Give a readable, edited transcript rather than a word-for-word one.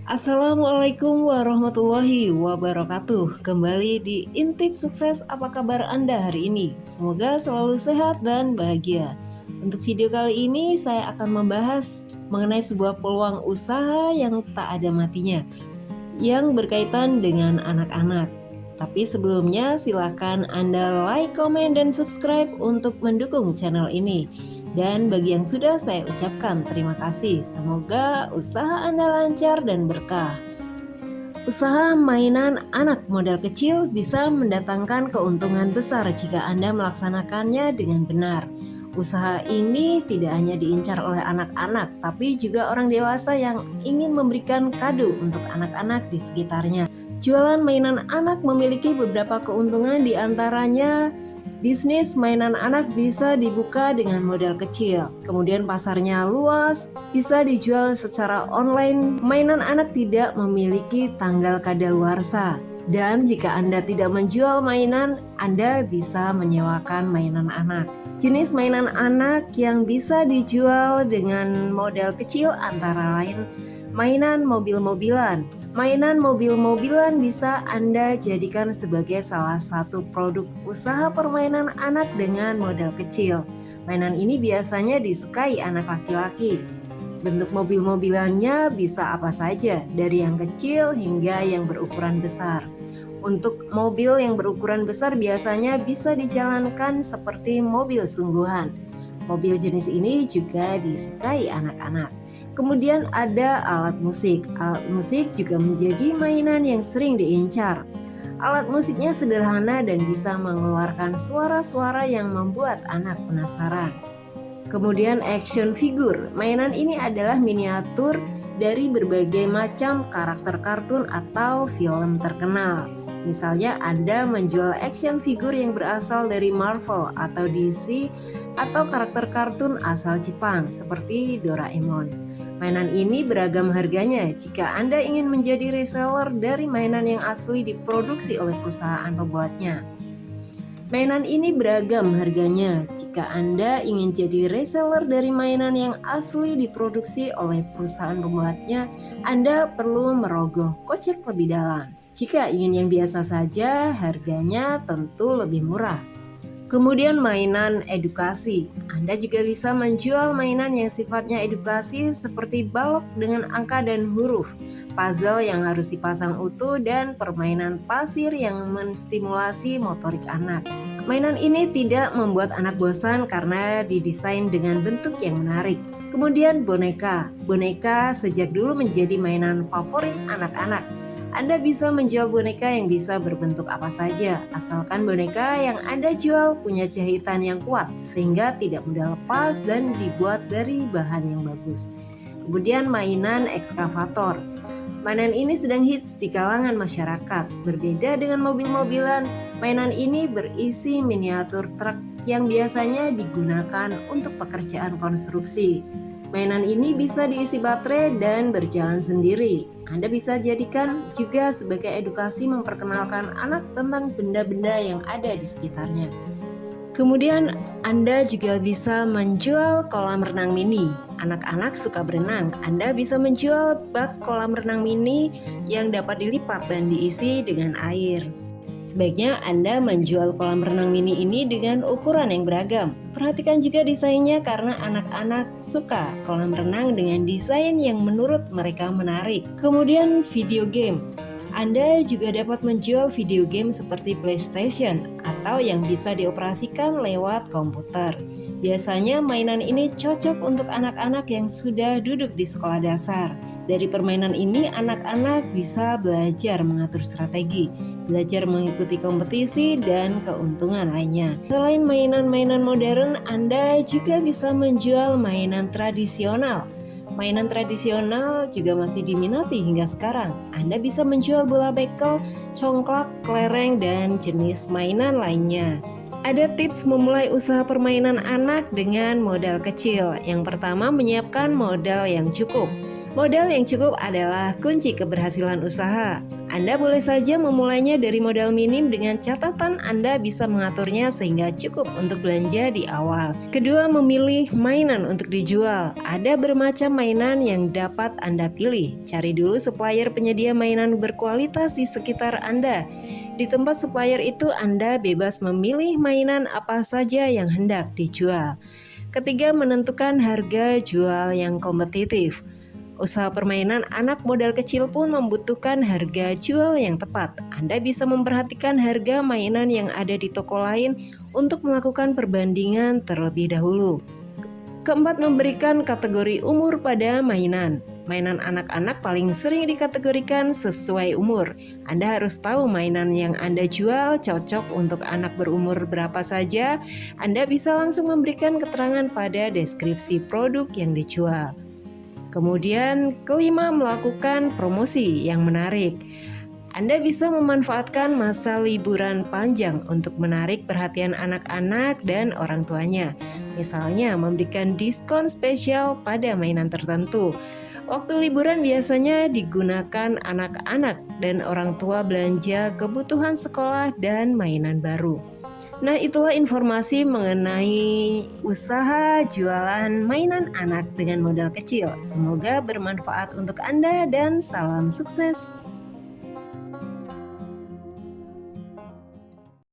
Assalamualaikum warahmatullahi wabarakatuh. Kembali di Intip Sukses, apa kabar Anda hari ini? Semoga selalu sehat dan bahagia. Untuk video kali ini saya akan membahas mengenai sebuah peluang usaha yang tak ada matinya, yang berkaitan dengan anak-anak. Tapi sebelumnya silakan Anda like, komen, dan subscribe untuk mendukung channel ini. Dan bagi yang sudah, saya ucapkan terima kasih. Semoga usaha Anda lancar dan berkah. Usaha mainan anak modal kecil bisa mendatangkan keuntungan besar jika Anda melaksanakannya dengan benar. Usaha ini tidak hanya diincar oleh anak-anak, tapi juga orang dewasa yang ingin memberikan kado untuk anak-anak di sekitarnya. Jualan mainan anak memiliki beberapa keuntungan, di antaranya bisnis mainan anak bisa dibuka dengan modal kecil, kemudian pasarnya luas, bisa dijual secara online. Mainan anak tidak memiliki tanggal kadaluarsa, dan jika Anda tidak menjual mainan, Anda bisa menyewakan mainan anak. Jenis mainan anak yang bisa dijual dengan modal kecil antara lain mainan mobil-mobilan. Mainan mobil-mobilan bisa Anda jadikan sebagai salah satu produk usaha permainan anak dengan modal kecil. Mainan ini biasanya disukai anak laki-laki. Bentuk mobil-mobilannya bisa apa saja, dari yang kecil hingga yang berukuran besar. Untuk mobil yang berukuran besar biasanya bisa dijalankan seperti mobil sungguhan. Mobil jenis ini juga disukai anak-anak. Kemudian ada alat musik. Alat musik juga menjadi mainan yang sering diincar. Alat musiknya sederhana dan bisa mengeluarkan suara-suara yang membuat anak penasaran. Kemudian action figure. Mainan ini adalah miniatur dari berbagai macam karakter kartun atau film terkenal. Misalnya Anda menjual action figure yang berasal dari Marvel atau DC, atau karakter kartun asal Jepang seperti Doraemon. Mainan ini beragam harganya. Jika Anda ingin menjadi reseller dari mainan yang asli diproduksi oleh perusahaan pembuatnya, mainan ini beragam harganya. Jika Anda ingin jadi reseller dari mainan yang asli diproduksi oleh perusahaan pembuatnya, Anda perlu merogoh kocek lebih dalam. Jika ingin yang biasa saja, harganya tentu lebih murah. Kemudian mainan edukasi. Anda juga bisa menjual mainan yang sifatnya edukasi seperti balok dengan angka dan huruf, puzzle yang harus dipasang utuh, dan permainan pasir yang menstimulasi motorik anak. Mainan ini tidak membuat anak bosan karena didesain dengan bentuk yang menarik. Kemudian boneka. Boneka sejak dulu menjadi mainan favorit anak-anak. Anda bisa menjual boneka yang bisa berbentuk apa saja, asalkan boneka yang Anda jual punya jahitan yang kuat sehingga tidak mudah lepas dan dibuat dari bahan yang bagus. Kemudian mainan ekskavator. Mainan ini sedang hits di kalangan masyarakat. Berbeda dengan mobil-mobilan, mainan ini berisi miniatur truk yang biasanya digunakan untuk pekerjaan konstruksi. Mainan ini bisa diisi baterai dan berjalan sendiri. Anda bisa jadikan juga sebagai edukasi memperkenalkan anak tentang benda-benda yang ada di sekitarnya. Kemudian Anda juga bisa menjual kolam renang mini. Anak-anak suka berenang. Anda bisa menjual bak kolam renang mini yang dapat dilipat dan diisi dengan air. Sebaiknya Anda menjual kolam renang mini ini dengan ukuran yang beragam. Perhatikan juga desainnya karena anak-anak suka kolam renang dengan desain yang menurut mereka menarik. Kemudian video game. Anda juga dapat menjual video game seperti PlayStation atau yang bisa dioperasikan lewat komputer. Biasanya mainan ini cocok untuk anak-anak yang sudah duduk di sekolah dasar. Dari permainan ini, anak-anak bisa belajar mengatur strategi, belajar mengikuti kompetisi, dan keuntungan lainnya. Selain mainan-mainan modern, Anda juga bisa menjual mainan tradisional. Mainan tradisional juga masih diminati hingga sekarang. Anda bisa menjual bola bekel, congklak, kelereng, dan jenis mainan lainnya. Ada tips memulai usaha permainan anak dengan modal kecil. Yang pertama, menyiapkan modal yang cukup. Modal yang cukup adalah kunci keberhasilan usaha. Anda boleh saja memulainya dari modal minim dengan catatan Anda bisa mengaturnya sehingga cukup untuk belanja di awal. Kedua, memilih mainan untuk dijual. Ada bermacam mainan yang dapat Anda pilih. Cari dulu supplier penyedia mainan berkualitas di sekitar Anda. Di tempat supplier itu Anda bebas memilih mainan apa saja yang hendak dijual. Ketiga, menentukan harga jual yang kompetitif. Usaha permainan anak modal kecil pun membutuhkan harga jual yang tepat. Anda bisa memperhatikan harga mainan yang ada di toko lain untuk melakukan perbandingan terlebih dahulu. Keempat, memberikan kategori umur pada mainan. Mainan anak-anak paling sering dikategorikan sesuai umur. Anda harus tahu mainan yang Anda jual cocok untuk anak berumur berapa saja. Anda bisa langsung memberikan keterangan pada deskripsi produk yang dijual. Kemudian kelima, melakukan promosi yang menarik. Anda bisa memanfaatkan masa liburan panjang untuk menarik perhatian anak-anak dan orang tuanya. Misalnya memberikan diskon spesial pada mainan tertentu. Waktu liburan biasanya digunakan anak-anak dan orang tua belanja kebutuhan sekolah dan mainan baru. Nah, itulah informasi mengenai usaha jualan mainan anak dengan modal kecil. Semoga bermanfaat untuk Anda dan salam sukses.